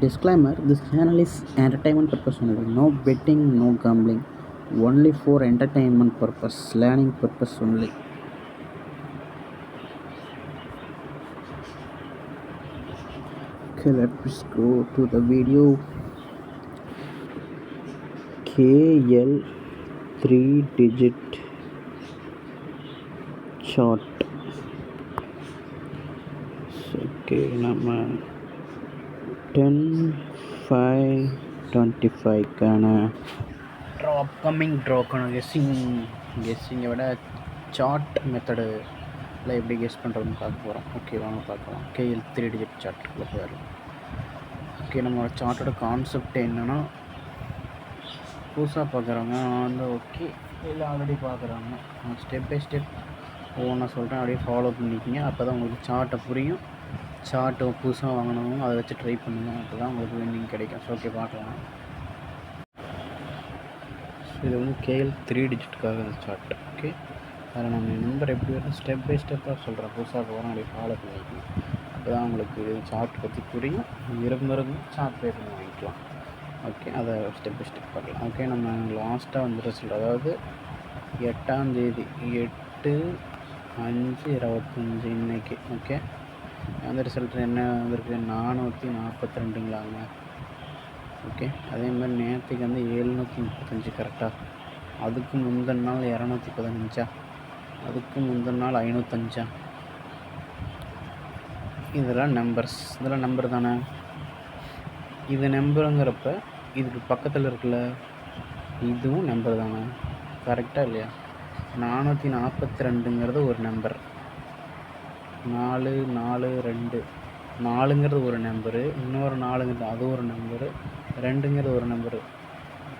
Disclaimer: this channel is entertainment purpose only. No betting, no gambling. Only for entertainment purpose, learning purpose only. Okay, let's go to the video. KL 3-digit chart. Okay, நம்ம 10/5/25க்கான upcoming ட்ராக்கான கெஸ்ஸிங்கை விட chart மெத்தடில் எப்படி guess பண்ணுறதுன்னு பார்க்க போகிறோம். Okay, வாங்க பார்க்கலாம். KL 3-digit சார்ட்டுக்குள்ளே போயிடலாம். ஓகே, நம்மளோட சார்ட்டோட கான்செப்ட் என்னென்னா, புதுசாக பார்க்குறவங்க ஓகே இல்லை ஆல்ரெடி பார்க்குறாங்க, ஸ்டெப் பை ஸ்டெப் ஒவ்வொன்றா சொல்கிறேன், அப்படியே ஃபாலோ பண்ணிக்கிங்க. அப்போ தான் உங்களுக்கு சார்ட்டை புரியும். சார்ட்டு புதுசாக வாங்கினவங்க அதை வச்சு ட்ரை பண்ணுங்கள், அப்போ தான் உங்களுக்கு வின்னிங் கிடைக்கும். ஸோ ஓகே, பார்க்கலாம். இது வந்து கேஎல் 3-digitக்காக சார்ட். ஓகே, அதில் நம்ம நம்பர் எப்படி வரும் ஸ்டெப் பை ஸ்டெப்பாக சொல்கிறேன். புதுசாக போகிறோம், அப்படியே ஃபாலோ பண்ணிக்கணும். அப்போ தான் உங்களுக்கு சார்ட் பற்றி புரியும். விரும்புகிறது சார்ட் பே பண்ணி வாங்கிக்கலாம். ஓகே, அதை ஸ்டெப் பை ஸ்டெப் பார்க்கலாம். ஓகே, நம்ம லாஸ்ட்டாக வந்து ரிசல்ட், அதாவது 8ஆம் தேதி 8/5/25 இன்னைக்கு. ஓகே, அந்த ரிசல்ட் என்ன வந்திருக்கு? 442ங்களாங்க. ஓகே, அதே மாதிரி நேற்றுக்கு வந்து 735 கரெக்டாக. அதுக்கு முந்தின நாள் 215, அதுக்கு முந்தின நாள் 505. இதெல்லாம் நம்பர்ஸ், இதெல்லாம் நம்பர் தானே. இது நம்பருங்கிறப்ப இதுக்கு பக்கத்தில் இருக்குல்ல, இதுவும் நம்பர் தானே, கரெக்டாக இல்லையா? 442ங்கிறது ஒரு நம்பர், 442 4ங்கிறது ஒரு நம்பரு, இன்னொரு 4ங்கிறது அது ஒரு நம்பரு, 2ங்கிறது ஒரு நம்பரு.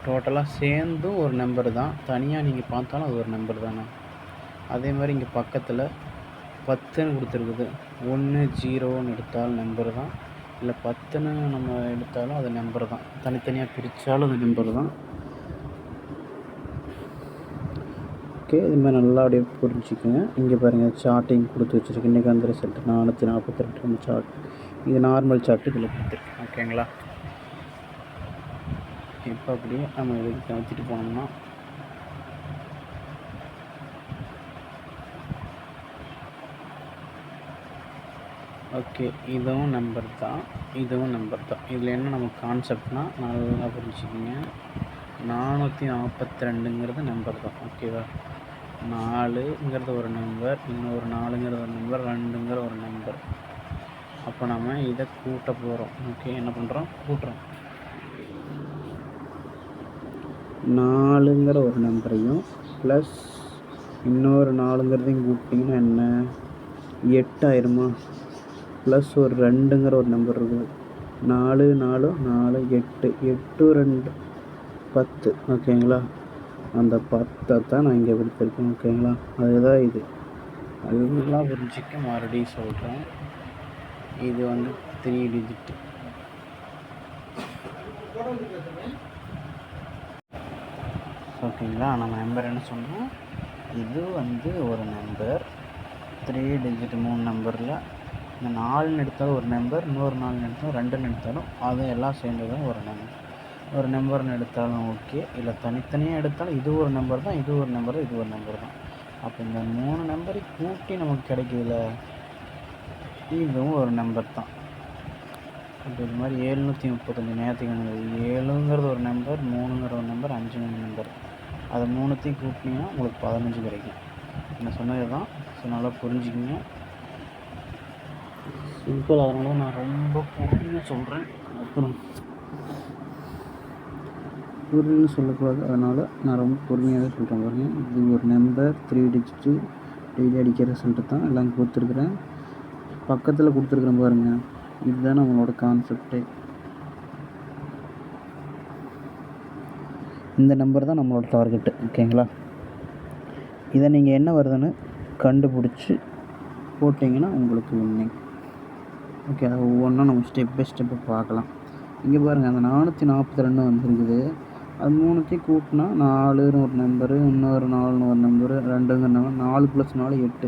டோட்டலாக சேர்ந்தும் ஒரு நம்பர் தான். தனியாக நீங்கள் பார்த்தாலும் அது ஒரு நம்பர் தானே. அதே மாதிரி இங்கே பக்கத்தில் 10ன்னு கொடுத்துருக்குது. 1 0ன்னு எடுத்தாலும் நம்பர் தான், இல்லை 10ன்னு நம்ம எடுத்தாலும் அது நம்பர் தான். தனித்தனியாக பிரித்தாலும் அது நம்பர் தான். ஓகே, இது மாதிரி நல்லா அப்படியே புரிஞ்சுக்கோங்க. இங்கே பாருங்கள், சார்ட்டிங் கொடுத்து வச்சுருக்கு. இன்றைக்கி அந்த ரிசல்ட் 442 நம்ம சார்ட். இது நார்மல் சார்ட்டு இதில் கொடுத்துருக்கு. ஓகேங்களா? இப்போ அப்படியே நம்ம இதுக்கு கழிச்சிட்டு போனோம்னா, ஓகே, இதுவும் நம்பர் தான், இதுவும் நம்பர் தான். இதில் என்ன நமக்கு கான்செப்ட்னால் நல்லா புரிஞ்சுக்கிங்க. 442ங்கிறது நம்பர் தான். ஓகேவா? 4ங்கிறது ஒரு நம்பர், இன்னொரு 4ங்கிறது ஒரு நம்பர், 2ங்கிற ஒரு நம்பர். அப்போ நம்ம இதை கூட்ட போகிறோம். ஓகே, என்ன பண்ணுறோம்? கூட்டுறோம். 4ங்கிற ஒரு நம்பரையும் ப்ளஸ் இன்னொரு 4ங்கிறதையும் கூட்டிங்கன்னா என்ன, 8 ஆயிருமா? ப்ளஸ் ஒரு 2ங்கிற ஒரு நம்பர் இருக்குது. 4 4 4 8 8 2 10. ஓகேங்களா? அந்த 10 தான் நான் இங்கே கொடுத்துருக்கேன். ஓகேங்களா? அதுதான் இது. அதெல்லாம் புரிஞ்சிக்க மறுபடியும் சொல்கிறேன். இது வந்து 3-digit. ஓகேங்களா? நம்ம நம்பர் என்ன சொன்னோம்? இது வந்து ஒரு நம்பர் 3-digit. 3 நம்பரில் இந்த 4ன்னு எடுத்தாலும் ஒரு நம்பர், இன்னொரு 4ன்னு எடுத்தாலும், 2ன்னு எடுத்தாலும் அது எல்லாம் சேர்ந்ததும் ஒரு நம்பர். ஒரு நம்பர்னு எடுத்தாலும் ஓகே, இல்லை தனித்தனியாக எடுத்தாலும் இது ஒரு நம்பர் தான், இது ஒரு நம்பர் தான், இது ஒரு நம்பர் தான். அப்போ இந்த 3 நம்பரை கூட்டி நமக்கு கிடைக்குதுல, இதுவும் ஒரு நம்பர் தான். இப்போ இது மாதிரி 735 நேரத்துக்கு 7ங்கிறது ஒரு நம்பர், 3ங்கிற ஒரு நம்பர், 5ங்கிற நம்பர். அதை 3த்தையும் கூட்டினீங்கன்னா உங்களுக்கு 15 கிடைக்கும். நான் சொன்னது தான். ஸோ நல்லா புரிஞ்சுக்கிங்க. சிம்பிள். அதனால நான் ரொம்ப பொறுமையாக சொல்கிறேன். அப்புறம் புரின்னு சொல்லக்கூடாது, அதனால் நான் ரொம்ப பொறுமையாக தான் சொல்கிறேன். பாருங்க, இது ஒரு நம்பர் 3-digit டெய்லி அடிக்கிற ரிசல்ட்டு தான் எல்லாம் கொடுத்துருக்குறேன். பக்கத்தில் கொடுத்துருக்குறேன் பாருங்கள், இதுதான் நம்மளோட கான்செப்டே. இந்த நம்பர் தான் நம்மளோட டார்கெட்டு. ஓகேங்களா? இதை நீங்கள் என்ன வருதுன்னு கண்டுபிடிச்சி போட்டிங்கன்னா உங்களுக்கு வின்னிங். ஓகே, அது ஒவ்வொன்றா நம்ம ஸ்டெப் பை ஸ்டெப்பு பார்க்கலாம். இங்கே பாருங்கள், அந்த 442 வந்துருக்குது. அது 3த்தையும் கூட்டினா 4ன்னு ஒரு நம்பரு, இன்னொரு 4ன்னு ஒரு நம்பரு, 2ங்கிற நம்பர். 4 + 4 8,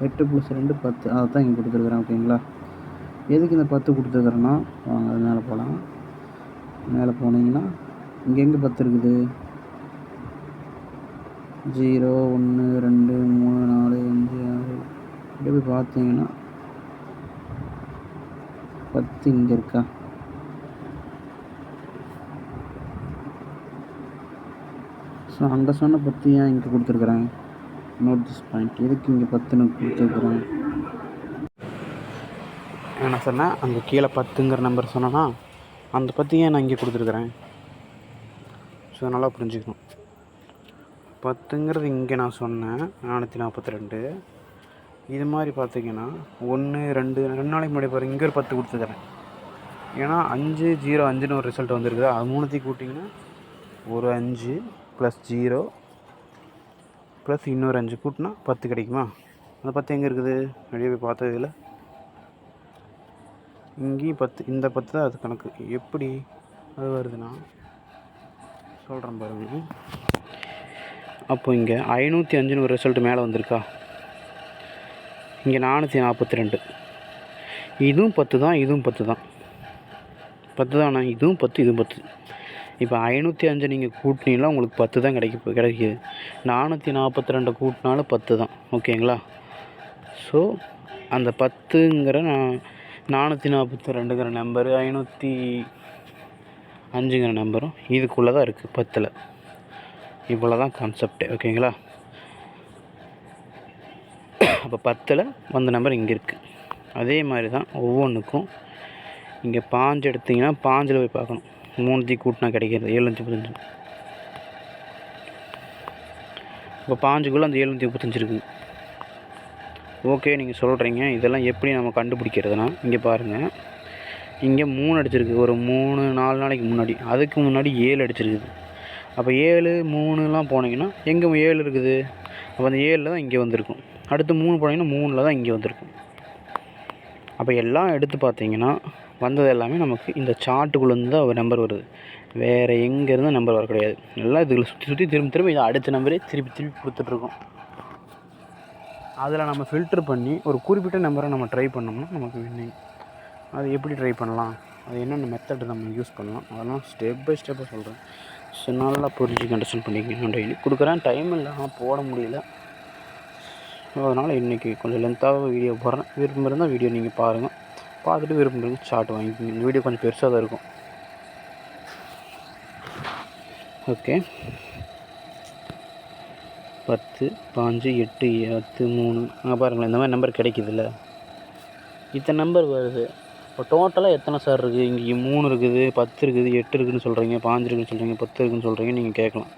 8 + 2 10. அதை தான் இங்கே கொடுத்துருக்குறேன். ஓகேங்களா? எதுக்கு இந்த 10 கொடுத்துருக்குறேன்னா, வாங்க அது மேலே போகலாம். மேலே போனீங்கன்னா இங்கே எங்கே 10 இருக்குது? 0 1 2 3 4 5 6 இங்கே போய் பார்த்தீங்கன்னா 10 இங்கே இருக்கா? ஸோ அங்கே சொன்ன 10 ஏன் இங்கே கொடுத்துருக்குறேன்? Note this point. எதுக்கு இங்கே 10ன்னு கொடுத்துருக்குறேன்? என்ன சொன்னேன், அங்கே கீழே 10ங்கிற நம்பர் சொன்னேன்னா அந்த 10 ஏன் நான் இங்கே கொடுத்துருக்குறேன்? ஸோ நல்லா புரிஞ்சுக்கணும். 10ங்கிறது இங்கே நான் சொன்னேன் 442. இது மாதிரி பார்த்தீங்கன்னா 1 2 நாளைக்கு முன்னாடி பாருங்கள், இங்கே ஒரு 10 கொடுத்துருக்குறேன். ஏன்னா 5 0 5ன்னு ஒரு ரிசல்ட் வந்துருக்குது. அது மூணுத்தையும் கூட்டிங்கன்னா ஒரு 5 + 0 + இன்னொரு 5 கூட்டினா 10 கிடைக்குமா? அந்த 10 எங்கே இருக்குது? வெளியே போய் பார்த்ததில்ல. இங்கேயும் 10, இந்த 10 தான் அது கணக்கு. எப்படி அது வருதுன்னா சொல்கிறேன் பாருங்கள். அப்போ இங்கே 505ன்னு ஒரு ரிசல்ட் மேலே வந்திருக்கா? இங்கே 442. இதுவும் 10 தான், இதுவும் 10 தான். 10 தானே? இதுவும் 10, இதுவும் 10. இப்போ 505 நீங்கள் கூட்டினீங்களா உங்களுக்கு 10 தான் கிடைக்குது. 442 கூட்டினாலும் 10 தான். ஓகேங்களா? ஸோ அந்த 10ங்கிற 442ங்கிற நம்பரு 505ங்கிற நம்பரும் இதுக்குள்ளே தான் இருக்குது 10ல். இவ்வளோ தான் கான்செப்டு. ஓகேங்களா? அப்போ 10ல் வந்த நம்பர் இங்கே இருக்குது. அதே மாதிரி தான் ஒவ்வொன்றுக்கும். இங்கே 5 எடுத்திங்கன்னா 5ல் போய் பார்க்கணும். 3 கூட்டினா கிடைக்கிறது 735. இப்போ 5க்குள்ளே அந்த 735 இருக்குது. ஓகே, நீங்கள் சொல்கிறீங்க இதெல்லாம் எப்படி நம்ம கண்டுபிடிக்கிறதுனா இங்கே பாருங்கள். இங்கே 3 அடிச்சிருக்கு ஒரு 3-4 நாளைக்கு முன்னாடி. அதுக்கு முன்னாடி 7 அடிச்சிருக்குது. அப்போ 7 3லாம் போனீங்கன்னா எங்கே 7 இருக்குது? அப்போ அந்த 7ல் தான் இங்கே வந்திருக்கும். அடுத்து 3 போனீங்கன்னா 3ல் தான் இங்கே வந்திருக்கும். அப்போ எல்லாம் எடுத்து பார்த்தீங்கன்னா வந்தது எல்லாமே நமக்கு இந்த சார்ட்டுக்குள்ளேருந்து தான் ஒரு நம்பர் வருது. வேறு எங்கேருந்து நம்பர் வர கிடையாது. எல்லாம் இதில் சுற்றி திரும்ப இதை அடுத்த நம்பரே திருப்பி கொடுத்துட்ருக்கோம். அதில் நம்ம ஃபில்டர் பண்ணி ஒரு குறிப்பிட்ட நம்பரை நம்ம ட்ரை பண்ணோம்னா நமக்கு வின்னிங். அது எப்படி ட்ரை பண்ணலாம், அது என்னென்ன மெத்தட் நம்ம யூஸ் பண்ணலாம், அதெல்லாம் ஸ்டெப் பை ஸ்டெப்பாக சொல்கிறேன். ஸோ நல்லா புரிஞ்சுக்க அண்டர்ஸ்டாண்ட் பண்ணிக்கணும். டெய்லி கொடுக்குறேன், டைம் இல்லை, ஆனால் போட முடியல. அதனால் இன்றைக்கி கொஞ்சம் லென்த்தாக வீடியோ போடுறேன். விருப்பம் இருந்தால் வீடியோ நீங்கள் பாருங்கள். பார்த்துட்டு விருப்பம் இருந்தால் சார்ட் வாங்கிக்கோங்க. இந்த வீடியோ கொஞ்சம் பெருசாக தான் இருக்கும். ஓகே, 10 5 8 10 3 பாருங்களேன், இந்த மாதிரி நம்பர் கிடைக்குதுல்ல. இத்தனை நம்பர் வருது. இப்போ டோட்டலாக எத்தனை சார் இருக்குது? இங்கே 3 இருக்குது, 10 இருக்குது, 8 இருக்குதுன்னு சொல்கிறீங்க, 5 இருக்குதுன்னு சொல்கிறீங்க, 10 இருக்குதுன்னு சொல்கிறீங்க. நீங்கள் கேட்கலாம்,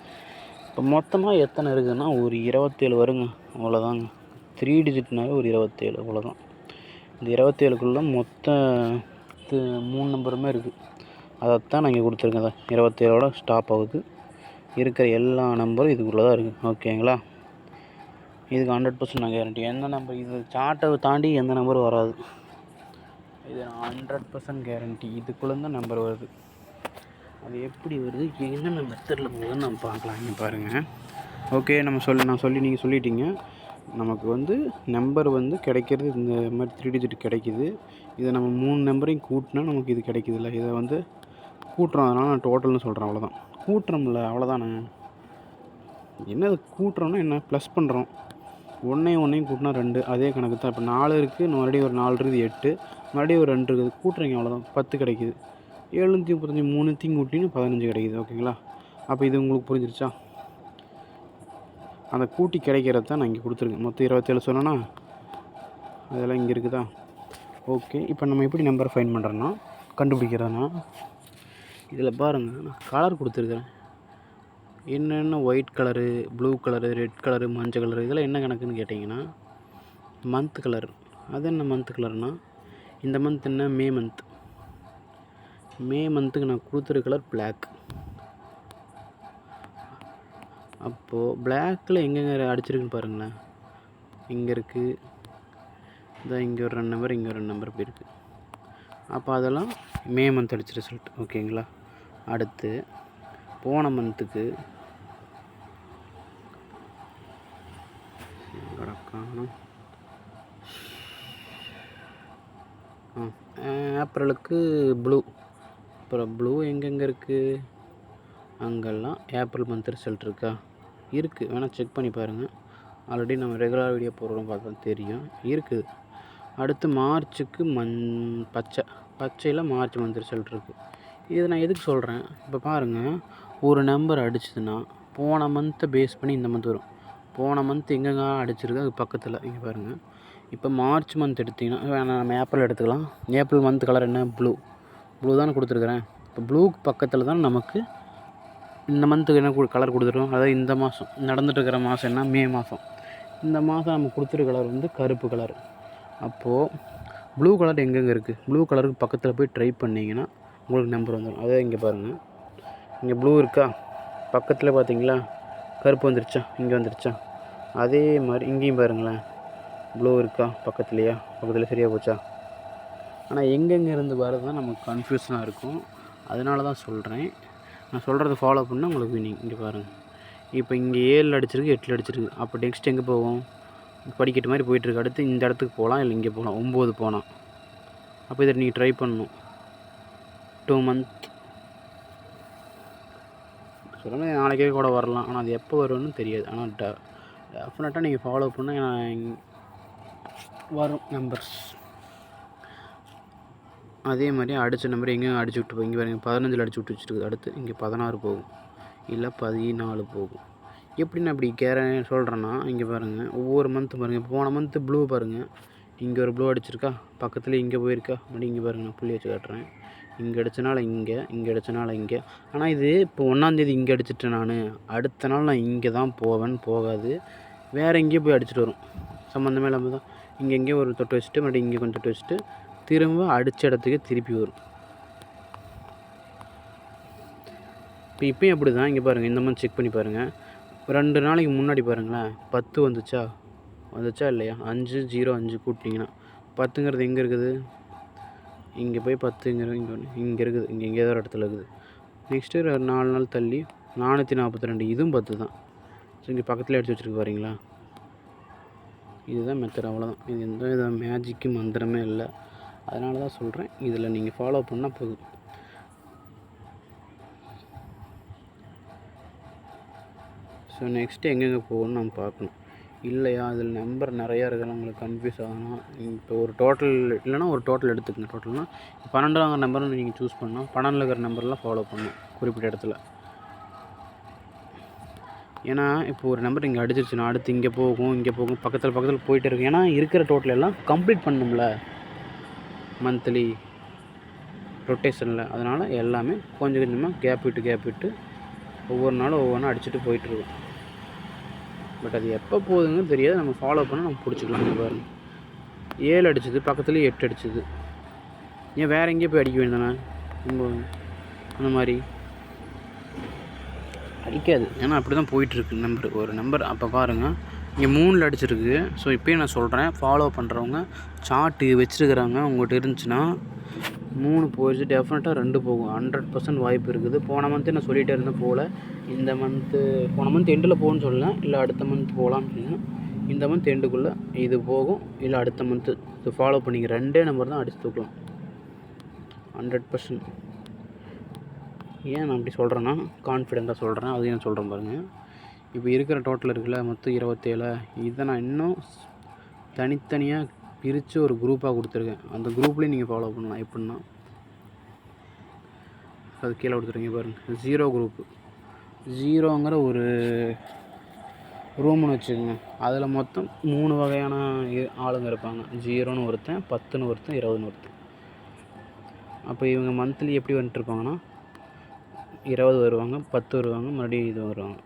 இப்போ மொத்தமாக எத்தனை இருக்குதுன்னா ஒரு 27 வருங்க. அவ்வளோதாங்க. 3 டிஜிட்னாவே ஒரு 27, அவ்வளோதான். இந்த 27க்குள்ளே மொத்த 3 நம்பருமே இருக்குது. அதைத்தான் நான் இங்கே கொடுத்துருக்கேன். 27ஓட ஸ்டாப் ஆகுது. இருக்கிற எல்லா நம்பரும் இதுக்குள்ளே தான் இருக்குது. ஓகேங்களா? இதுக்கு 100% நான் கேரண்டி. எந்த நம்பர் இது சார்ட்டை தாண்டி எந்த நம்பரும் வராது. இது 100% கேரண்டி. இதுக்குள்ளே தான் நம்பர் வருது. அது எப்படி வருது, என்னென்ன மெத்தடில் போகுதுன்னு நம்ம பார்க்கலாம். இங்கே பாருங்கள். ஓகே, நான் சொல்லி நீங்கள் சொல்லிட்டீங்க. நமக்கு நம்பர் கிடைக்கிறது இந்த மாதிரி 3 டிஜிட் கிடைக்கிது. இதை நம்ம 3 நம்பரையும் கூட்டினா நமக்கு இது கிடைக்கிதுல்ல. இதை கூட்டுறோம். அதனால் நான் டோட்டல்னு சொல்கிறேன். அவ்வளோதான். கூட்டுறோம்ல, அவ்வளோதானே. என்னது கூட்டுறோன்னா என்ன, ப்ளஸ் பண்ணுறோம். 1 கூட்டினா 2, அதே கணக்கு தான். இப்போ 4 இருக்குது, மறுபடியும் ஒரு 4 இருக்குது, 8, மறுபடியும் ஒரு 2 இருக்குது. கூட்டுறீங்க, அவ்வளோதான். 10 கிடைக்கிது. 735 3த்தையும் கூட்டின்னு 15 கிடைக்கிது. ஓகேங்களா? அப்போ இது உங்களுக்கு புரிஞ்சிருச்சா? அந்த கூட்டி கிடைக்கிறது தான் நான் இங்கே கொடுத்துருக்கேன். மொத்தம் 27 சொன்னேன்னா அதெல்லாம் இங்கே இருக்குதா? ஓகே, இப்போ நம்ம எப்படி நம்பரை ஃபைன் பண்ணுறோன்னா கண்டுபிடிக்கிறதுனா இதில் பாருங்கள், நான் கலர் கொடுத்துருக்குறேன். என்னென்ன white colour, blue colour, red colour, மஞ்சள் கலரு, இதெல்லாம் என்ன கணக்குன்னு கேட்டிங்கன்னா மந்த் கலர். அது என்ன மந்த் கலர்னால், இந்த மந்த் என்ன, மே மந்த். மே மந்த்துக்கு நான் கொடுத்துருக்க கலர் பிளாக். அப்போது பிளாக்கில் எங்கெங்கே அடிச்சிருக்குன்னு பாருங்களேன். இங்கே இருக்குது, இதான் இங்கே ஒரு 2 நம்பர், இங்கே ஒரு 2 நம்பர் போயிருக்கு. அப்போ அதெல்லாம் மே மந்த் அடிச்ச ரிசல்ட். ஓகேங்களா? அடுத்து போன மந்த்துக்கு ஏப்ரலுக்கு ப்ளூ, அப்புறம் ப்ளூ எங்கெங்கே இருக்குது? அங்கெல்லாம் ஏப்ரல் மந்த் ரிசல்ட் இருக்கா? இருக்குது, வேணால் செக் பண்ணி பாருங்கள். ஆல்ரெடி நம்ம ரெகுலர் வீடியோ போடுறோம், பார்த்தா தெரியும், இருக்குது. அடுத்து மார்ச்சுக்கு பச்சையில் மார்ச் மந்த் ரிசல்ட் இருக்குது. இது நான் எதுக்கு சொல்கிறேன், இப்போ பாருங்கள், ஒரு நம்பர் அடிச்சதுன்னா போன மந்த்தை பேஸ் பண்ணி இந்த மந்த் வரும். போன மந்த் எங்கெங்க அடிச்சிருக்கு அது பக்கத்தில் இங்கே பாருங்கள். இப்போ மார்ச் மந்த் எடுத்திங்கன்னா நம்ம ஏப்ரல் எடுத்துக்கலாம். ஏப்ரல் மந்த் கலர் என்ன? ப்ளூ தானே கொடுத்துருக்குறேன். இப்போ ப்ளூக்கு பக்கத்தில் தான் நமக்கு இந்த மந்த்துக்கு என்ன கலர் கொடுத்துருக்கோம். அதாவது இந்த மாதம் நடந்துகிட்ருக்கிற மாதம் என்ன? மே மாதம். இந்த மாதம் நம்ம கொடுத்துருக்க கலர் வந்து கருப்பு கலர். அப்போது ப்ளூ கலர் எங்கெங்கே இருக்குது? ப்ளூ கலருக்கு பக்கத்தில் போய் ட்ரை பண்ணிங்கன்னா உங்களுக்கு நம்பர் வந்துடும். அதே இங்கே பாருங்கள், இங்கே ப்ளூ இருக்கா? பக்கத்தில் பார்த்தீங்களா கருப்பு வந்துருச்சா? இங்கே வந்துருச்சா? அதே மாதிரி இங்கேயும் பாருங்களேன், ப்ளூ இருக்கா பக்கத்துலையா? பக்கத்தில் சரியாக போச்சா? ஆனால் எங்கெங்கே இருந்து வரது தான் நமக்கு கன்ஃபியூஷனாக இருக்கும். அதனால தான் சொல்கிறேன், நான் சொல்கிறத ஃபாலோ பண்ணால் உங்களுக்கு வினிங். இங்கே பாருங்கள், இப்போ இங்கே 7 அடிச்சிருக்கு, 8 அடிச்சிருக்கு. அப்போ நெக்ஸ்ட் எங்கே போவோம்? படிக்கட்டு மாதிரி போயிட்டுருக்கு. அடுத்து இந்த இடத்துக்கு போகலாம், இல்லை இங்கே போகலாம். 9 போனால். அப்போ இதை நீங்கள் ட்ரை பண்ணணும். 2 மந்த் சொல்லுங்கள், நாளைக்கே கூட வரலாம். ஆனால் அது எப்போ வரும்னு தெரியாது. ஆனால் டெஃபினட்டாக நீங்கள் ஃபாலோ பண்ணால் வரும் நம்பர்ஸ். அதே மாதிரி அடித்த நம்பர் எங்கேயும் அடிச்சு விட்டு போய் இங்கே பாருங்கள், 15 அடிச்சு விட்டு வச்சுருக்கு. அடுத்து இங்கே 16 போகும், இல்லை 14 போகும். எப்படி நான் இப்படி சொல்கிறேன்னா, இங்கே பாருங்கள், ஒவ்வொரு மந்த்து பாருங்கள். போன மந்த்து ப்ளூ பாருங்கள், இங்கே ஒரு ப்ளூ அடிச்சிருக்கா, பக்கத்தில் இங்கே போயிருக்கா, அப்படி இங்கே பாருங்கள், நான் புள்ளி வச்சு காட்டுறேன். இங்கே அடித்தனால இங்கே அடித்தனால இங்கே. ஆனால் இது இப்போ 1ஆந்தேதி இங்கே அடிச்சிட்டேன் நான், அடுத்த நாள் நான் இங்கே தான் போகாது, வேறு எங்கேயோ போய் அடிச்சுட்டு வரும். சம்மந்தமே இல்லாமல் தான் இங்கே எங்கேயோ ஒரு தொட்டு வச்சுட்டு மறுபடியும் இங்கே கொஞ்சம் தொட்டு வச்சுட்டு திரும்ப அடித்த இடத்துக்கே திருப்பி வரும். இப்போயும் அப்படி தான். இங்கே பாருங்கள், இந்த மாதிரி செக் பண்ணி பாருங்கள். 2 நாளைக்கு முன்னாடி பாருங்களேன், 10 வந்துச்சா இல்லையா? 5 0 5 கூட்டிங்கன்னா 10ங்கிறது எங்கே இருக்குது? இங்கே போய் 10ங்கிறது இங்கே இருக்குது, இங்கே எங்கேயோ ஒரு இடத்துல இருக்குது. நெக்ஸ்ட்டு 4 நாள் தள்ளி 442, இதுவும் 10 தான். ஸோ இங்கே பக்கத்தில் அடித்து வச்சுருக்கு பாருங்களா? இதுதான் மெத்தட், அவ்வளோதான். இது எந்த வித மேஜிக்கு மந்திரமே இல்லை. அதனால தான் சொல்கிறேன், இதில் நீங்கள் ஃபாலோ பண்ணால் போதும். ஸோ நெக்ஸ்ட்டு எங்கெங்கே போகணும்னு நம்ம பார்க்கணும். இல்லையா அதில் நம்பர் நிறையா இருக்குதுன்னு உங்களுக்கு கன்ஃபியூஸ் ஆகணும். இப்போ ஒரு டோட்டல் இல்லைனா ஒரு டோட்டல் எடுத்துக்கங்க. டோட்டல்னால் 12 நம்பர்னு நீங்கள் சூஸ் பண்ணால் 12 இருக்கிற நம்பர்லாம் ஃபாலோ பண்ணணும் குறிப்பிட்ட இடத்துல. ஏன்னா இப்போ ஒரு நம்பர் இங்கே அடிச்சிருச்சுன்னா அடுத்து இங்கே போகும் பக்கத்தில் போயிட்டே இருக்கும். ஏன்னா இருக்கிற டோட்டல் எல்லாம் கம்ப்ளீட் பண்ணணும்ல மந்த்லி ரொட்டேஷனில். அதனால் எல்லாமே கொஞ்சம் கொஞ்சமாக கேப் விட்டு ஒவ்வொரு நாளும் ஒவ்வொன்றா அடிச்சுட்டு போயிட்டுருக்கும். பட் அது எப்போ போகுதுன்னு தெரியாது, நம்ம ஃபாலோ பண்ண நம்ம பிடிச்சிக்கலாம். பாருங்க, 7 அடிச்சது, பக்கத்துலேயே 8 அடிச்சது. ஏன் வேறு எங்கேயும் போய் அடிக்க வேண்டானே? அந்த மாதிரி அடிக்காது. ஏன்னா அப்படி தான் போயிட்டுருக்கு ஒரு நம்பர். அப்போ பாருங்கள், இங்கே 3 அடிச்சிருக்கு. ஸோ இப்போயும் நான் சொல்கிறேன், ஃபாலோ பண்ணுறவங்க சார்ட்டு வச்சுருக்கிறாங்க உங்கள்கிட்ட இருந்துச்சுன்னா 3 போயிடுச்சு, டெஃபினட்டாக 2 போகும். 100% வாய்ப்பு இருக்குது. போன மந்த்து நான் சொல்லிகிட்டே இருந்தேன் போல், இந்த மந்த்து போன மந்த் எண்டில் போகணும்னு சொல்லலாம், இல்லை அடுத்த மந்த் போகலான்னு சொன்னேன். இந்த மந்த் எண்டுக்குள்ளே இது போகும், இல்லை அடுத்த மந்த்து. இது ஃபாலோ பண்ணிங்க, 2 நம்பர் தான் அடித்து தூக்கலாம் 100%. ஏன் நான் அப்படி சொல்கிறேன்னா கான்ஃபிடெண்ட்டாக சொல்கிறேன், அதையும் நான் சொல்கிறேன் பாருங்கள். இப்போ இருக்கிற டோட்டல் இருக்குல்ல மொத்தம் 27, இதை நான் இன்னும் தனித்தனியாக பிரித்து ஒரு குரூப்பாக கொடுத்துருக்கேன். அந்த குரூப்லேயும் நீங்கள் ஃபாலோ பண்ணலாம். எப்படின்னா அது கீழே கொடுத்துருங்க பாருங்கள், 0 குரூப்பு. 0ங்கிற ஒரு ரூம்னு வச்சுக்கோங்க. அதில் மொத்தம் 3 வகையான ஆளுங்க இருப்பாங்க. 0ன்னு ஒருத்தன், 10ன்னு ஒருத்தன், 20ன்னு ஒருத்தன். அப்போ இவங்க மந்த்லி எப்படி வந்துட்டுருப்பாங்கன்னா 20 வருவாங்க, 10 வருவாங்க, மறுபடியும் இது வருவாங்க.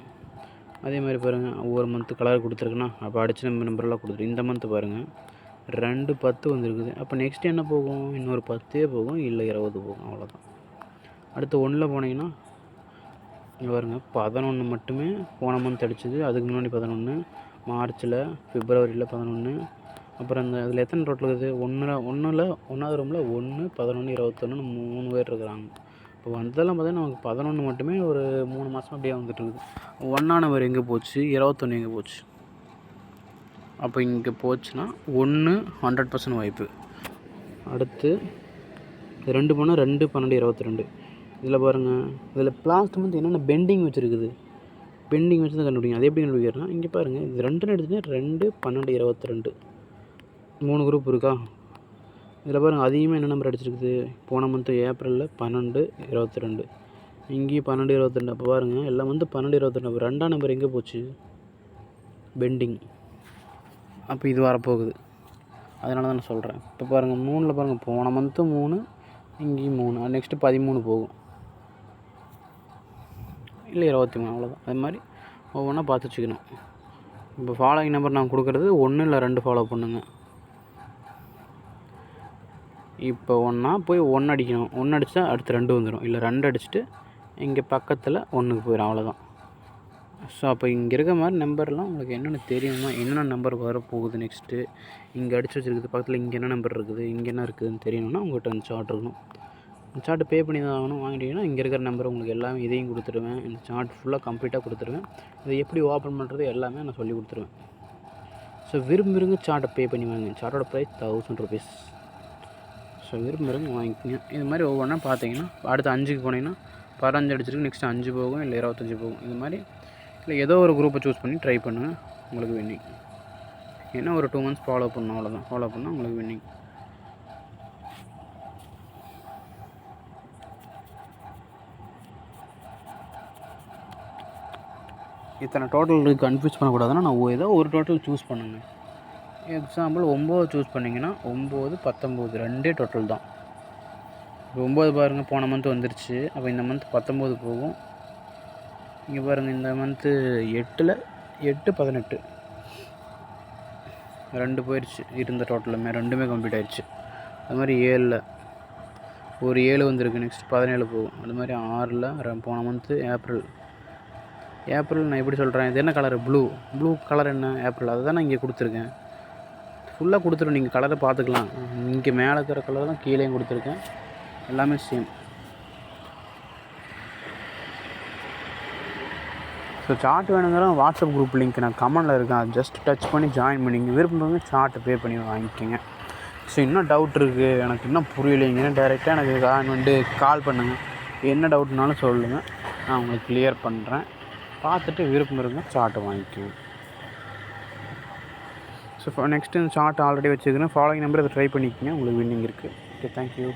அதே மாதிரி பாருங்கள், ஒவ்வொரு மந்த்து கலர் கொடுத்துருக்குன்னா அப்போ அடித்த நம்பரெல்லாம் கொடுத்துருக்கு. இந்த மந்த்து பாருங்கள் 2 10 வந்துருக்குது. அப்போ நெக்ஸ்ட் என்ன போகும்? இன்னொரு 10 போகும், இல்லை 20 போகும், அவ்வளோதான். அடுத்து 1 போனீங்கன்னா இங்கே பாருங்கள், 11 மட்டுமே போன மந்த் அடிச்சது. அதுக்கு முன்னாடி 11, மார்ச்சில், பிப்ரவரியில் 11. அப்புறம் அந்த அதில் எத்தனை டோட்டல் இருக்குது? 1வது ரூமில் 1, 11, 21 3 பேர் இருக்கிறாங்க. இப்போ வந்ததெல்லாம் பார்த்தீங்கன்னா நமக்கு 11 மட்டுமே ஒரு 3 மாதம் அப்படியே வந்துட்டு இருக்குது. 1ஆனவர் எங்கே போச்சு? 21 எங்கே போச்சு? அப்போ இங்கே போச்சுன்னா 1 100% வாய்ப்பு. அடுத்து 2 போனால் 2, 12, 22. இதில் பாருங்கள், இதில் லாஸ்ட் மந்த் என்னென்ன பெண்டிங் வச்சுருக்குது, பெண்டிங் வச்சு தான் கண்டுபிடிங்க. அது எப்படி கண்டுபிடிக்கிறேன்னா, இங்கே பாருங்கள், இது 2ன்னு எடுத்துகிட்டு 2, 12, 22 3 குரூப் இருக்கா. இதில் பாருங்கள் அதிகமாக என்ன நம்பர் அடிச்சிருக்குது, போன மந்த்து ஏப்ரலில் 12, 22, இங்கேயும் 12, 22. அப்போ பாருங்கள் எல்லாம் வந்து 12, 22. அப்போ 2ஆம் நம்பர் எங்கே போச்சு, பெண்டிங். அப்போ இது வரப்போகுது, அதனால தான் நான் சொல்கிறேன். இப்போ பாருங்கள் 3ல் பாருங்கள், போன மந்த்து 3, இங்கேயும் 3, நெக்ஸ்ட்டு 13 போகும், இல்லை 23, அவ்வளோதான். அது மாதிரி ஒவ்வொன்றா பார்த்து வச்சுக்கணும். இப்போ ஃபாலோயிங் நம்பர் நான் கொடுக்குறது 1 இல்லை 2 ஃபாலோ பண்ணுங்க. இப்போ ஒன்றா போய் 1 அடிக்கணும், 1 அடித்தா அடுத்து 2 வந்துடும், இல்லை 2 அடிச்சுட்டு இங்கே பக்கத்தில் 1க்கு போயிடும், அவ்வளோதான். ஸோ அப்போ இங்கே இருக்க மாதிரி நம்பர்லாம் உங்களுக்கு என்னென்ன தெரியுமா, என்னென்ன நம்பர் வரப்போகுது நெக்ஸ்ட்டு, இங்கே அடிச்சு வச்சுருக்குது பக்கத்தில் இங்கே என்ன நம்பர் இருக்குது, இங்கே என்ன இருக்குதுன்னு தெரியணும்னா உங்கள்கிட்ட அந்த சார்ட் இருக்கணும். இந்த சார்ட்டு பே பண்ணி தான் ஆகணும். வாங்கிட்டீங்கன்னா இங்கே இருக்கிற நம்பர் உங்களுக்கு எல்லாமே இதையும் கொடுத்துருவேன். இந்த சார்ட் ஃபுல்லாக கம்ப்ளீட்டாக கொடுத்துருவேன். இதை எப்படி ஓப்பன் பண்ணுறது எல்லாமே நான் சொல்லி கொடுத்துருவேன். ஸோ விரும்புகிறவங்க சார்ட்டை பே பண்ணி வாங்க. சார்ட்டோட ப்ரைஸ் 1000 rupees. ஸோ விரும்புகிறவங்க வாங்கிக்கோங்க. இது மாதிரி ஒவ்வொன்றா பார்த்தீங்கன்னா அடுத்து 5க்கு போனீங்கன்னா 15 அடிச்சிருக்கு, நெக்ஸ்ட்டு 5 போகும், இல்லை 25 போகும். இது மாதிரி இல்லை ஏதோ ஒரு குரூப்பை சூஸ் பண்ணி ட்ரை பண்ணுங்கள், உங்களுக்கு வின்னிங். ஏன்னா ஒரு 2 months ஃபாலோ பண்ணணும், அவ்வளோதான். ஃபாலோ பண்ணால் உங்களுக்கு வின்னிங். இத்தனை டோட்டல் கன்ஃபியூஸ் பண்ணக்கூடாதுன்னா நான் ஏதோ ஒரு டோட்டல் சூஸ் பண்ணுங்க. எக்ஸாம்பிள் 9 சூஸ் பண்ணிங்கன்னா 9, 19 2 டோட்டல் தான். இப்போ 9 பாருங்கள், போன மந்த் வந்துருச்சு. அப்போ இந்த மந்த் 19 போகும். இங்கே பாருங்கள், இந்த மந்த்து 8ல் 8, 18 2 போயிடுச்சு. இருந்த டோட்டலுமே 2மே கம்ப்ளீட் ஆயிடுச்சு. அது மாதிரி 7ல் ஒரு 7 வந்திருக்கு, நெக்ஸ்ட் 17 போகும். அது மாதிரி 6ல் போன மந்த்து ஏப்ரல் நான் எப்படி சொல்கிறேன், இது என்ன கலரு, ப்ளூ கலர் என்ன ஏப்ரல், அதை தான் நான் இங்கே கொடுத்துருக்கேன். ஃபுல்லாக கொடுத்துருவேன், நீங்கள் கலரை பார்த்துக்கலாம். இங்கே மேலே இருக்கிற கலர் தான் கீழேயும் கொடுத்துருக்கேன், எல்லாமே சேம். ஸோ சார்ட் வேணுங்கிற வாட்ஸ்அப் குரூப் லிங்க் நான் கமெண்டில் இருக்கேன், அது ஜஸ்ட் டச் பண்ணி ஜாயின் பண்ணிங்க. விரும்புங்க சார்ட்டை பே பண்ணி வாங்கிக்கோங்க. ஸோ இன்னும் டவுட் இருக்குது, எனக்கு இன்னும் புரியலைங்கன்னா டைரெக்டாக எனக்கு கால் பண்ணுங்கள். என்ன டவுட்னாலும் சொல்லுங்கள், நான் உங்களுக்கு கிளியர் பண்ணுறேன். பார்த்துட்டு விருப்பம் இருந்தால் சார்ட்டை வாங்கிக்குவேன். ஸோ நெக்ஸ்ட்டு இந்த சார்ட் ஆல்ரெடி வச்சுக்கிறேன். ஃபாலோயிங் நம்பர் அதை ட்ரை பண்ணிக்கோங்க, உங்களுக்கு வின்னிங் இருக்குது. Okay, thank you.